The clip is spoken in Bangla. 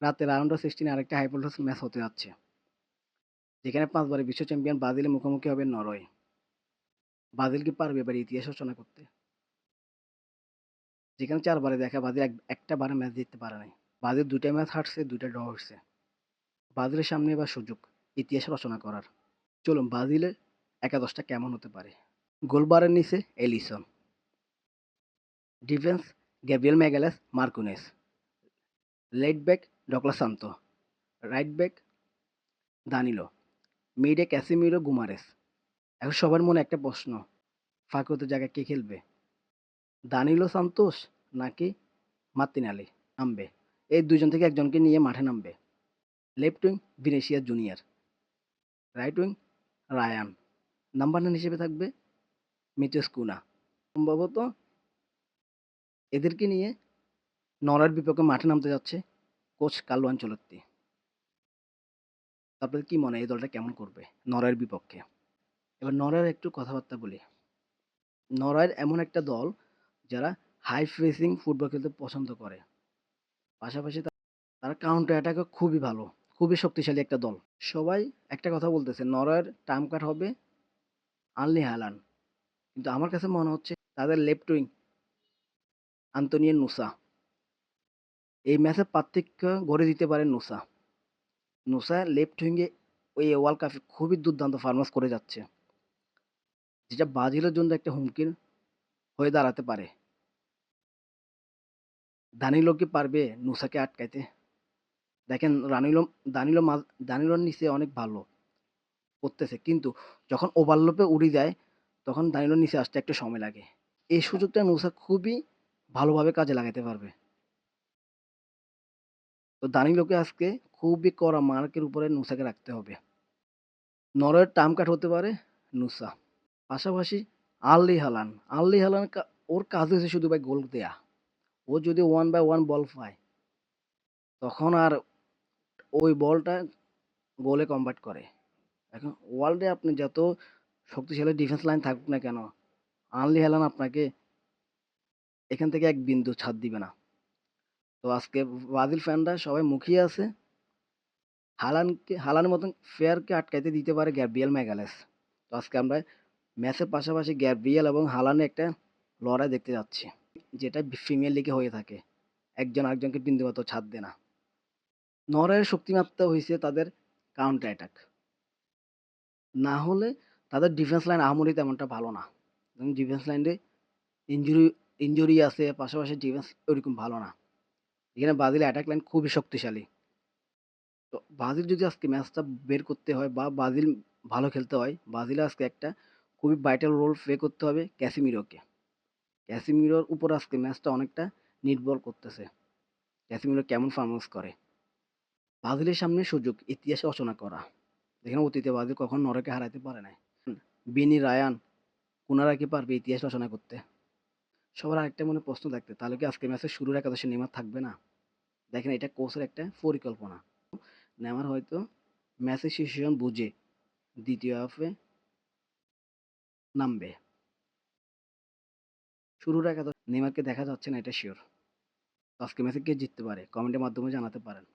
রাতে রাউন্ড অফ 16 আরেকটা হাই ভোল্টেজ ম্যাচ হতে যাচ্ছে, যেখানে 5 বারের বিশ্ব চ্যাম্পিয়ন ব্রাজিলের মুখোমুখি হবে নরওয়ে। ব্রাজিল কি পারবে এবার ইতিহাস রচনা করতে? যেখানে 4 বারে দেখা ব্রাজিল একটা বারে ম্যাচ জিততে পারে নাই। ব্রাজিল 2টা ম্যাচ হারছে, 2টা ড্র হইছে। ব্রাজিলের সামনে এবার সুযোগ ইতিহাস রচনা করার। চলুন ব্রাজিলের একাদশটা কেমন হতে পারে। গোলবারের নিচে Alisson, defence Gabriel Magalhaes Marquinhos, left back Douglas Santos, right back Danilo, মিডে ক্যাসিমিরো গুমারেস। এখন সবার মনে একটা প্রশ্ন, ফাঁকুতে জায়গায় কে খেলবে? দানিলো সান্তোস নাকি মার্তিনেলি নামবে? এই দুজন থেকে একজনকে নিয়ে মাঠে নামবে। Left wing Vinicius junior, right wing Rayan, number 9 হিসেবে থাকবে মিচেস কুনা। সম্ভবত এদেরকে নিয়ে নরওয়ের বিপক্ষে মাঠে নামতে যাচ্ছে কোচ কার্লো আনচেলত্তি। আপনাদের কি মনে হয় এই দলটা কেমন করবে নরওয়ের বিপক্ষে? এবার নরওয়ের একটু কথাবার্তা বলি। নরওয়ের এমন একটা দল যারা হাই প্রেসিং ফুটবল খেলতে পছন্দ করে। পাশাপাশি তারা কাউন্টার অ্যাটাকে খুবই ভালো, খুবই শক্তিশালী একটা দল। সবাই একটা কথা বলতেছে নরওয়ের টার্ম কাট হবে আর্লি হ্যালান্ড, কিন্তু আমার কাছে মনে হচ্ছে তাদের লেফট উইং আন্তোনিও নুসা এই ম্যাচে পার্থক্য গড়ে দিতে পারে। নুসা নুসা লেফট উইংয়ে ওই ওয়ার্ল্ড কাপে খুবই দুর্দান্ত পারফরম্যান্স করে যাচ্ছে, যেটা ব্রাজিলের জন্য একটা হুমকির হয়ে দাঁড়াতে পারে। দানিলো কি পারবে নুসাকে আটকাইতে? দেখেন দানিলোর নিচে অনেক ভালো করতেছে, কিন্তু যখন ওভারলোপে উড়ে যায় তখন দানিলোর নিচে আসতে একটু সময় লাগে। এই সুযোগটা নুসা খুবই ভালোভাবে কাজে লাগাতে পারবে। তো দানিলোকে আজকে খুবই কড়া মার্কের উপরে নুসাকে রাখতে হবে। নরওয়ের টার্ম কাট হতে পারে নুসা। পাশাপাশি আর্লি হালান ওর কাজ হচ্ছে শুধু ভাই গোল দেয়া। ও যদি 1/1 বল পায় তখন আর ওই বলটা গোলে কনভার্ট করে। এখন ওয়ার্ল্ডে আপনি যত শক্তিশালী ডিফেন্স লাইন থাকুক না কেন, আর্লি হেলান আপনাকে এখান থেকে এক বিন্দু ছাড় দিবে না। তো আজকে ব্রাজিল ফ্যানরা সবাই মুখিয়ে আছে হালানের মতন ফেয়ারকে আটকাইতে দিতে পারে গ্যাব্রিয়েল ম্যাগালেস। তো আজকে আমরা ম্যাচের পাশাপাশি গ্যাব্রিয়েল এবং হালানের একটা লড়াই দেখতে যাচ্ছি, যেটা প্রিমিয়ার লিগে হয়ে থাকে। একজন আরেকজনকে বিন্দুমাত্র ছাড় দেয় না। নরওয়ের শক্তিমাত্রা হইছে তাদের কাউন্টার অ্যাটাক। না হলে তাদের ডিফেন্স লাইন আহামরি তেমনটা ভালো না। ডিফেন্স লাইনে ইনজুরি ইনজুরি আছে, পাশাপাশি ডিফেন্স ওরকম ভালো না। এখানে ব্রাজিলের অ্যাটাক লাইন খুবই শক্তিশালী। তো ব্রাজিল যদি আজকে ম্যাচটা বের করতে হয় বা ব্রাজিল ভালো খেলতে হয়, ব্রাজিলের আজকে একটা খুবই ভাইটাল রোল প্লে করতে হবে ক্যাসিমিরোকে। ক্যাসিমিরোর উপর আজকে ম্যাচটা অনেকটা নির্ভর করতেছে। ক্যাসিমিরো কেমন পারফরম্যান্স করে। ব্রাজিলের সামনে সুযোগ ইতিহাস রচনা করা, যেখানে অতীতে ব্রাজিল কখনো নরওয়েকে হারাতে পারে নাই। বিনি রায়ান কুনারা কি পারবে ইতিহাস রচনা করতে? সবার আরেকটা মনে প্রশ্ন থাকতে, তাহলে কি আজকে ম্যাচের শুরুর একাদশে নেইমার থাকবে না? দেখেন এটা কোচের একটা পরিকল্পনা। নেইমার হয়তো ম্যাচের সিচুয়েশন বুঝে দ্বিতীয় হাফে নামবে। শুরুর একাদশে নেইমারকে দেখা যাচ্ছে না, এটা শিওর। আজকে ম্যাচে কে জিততে পারে কমেন্টের মাধ্যমে জানাতে পারেন।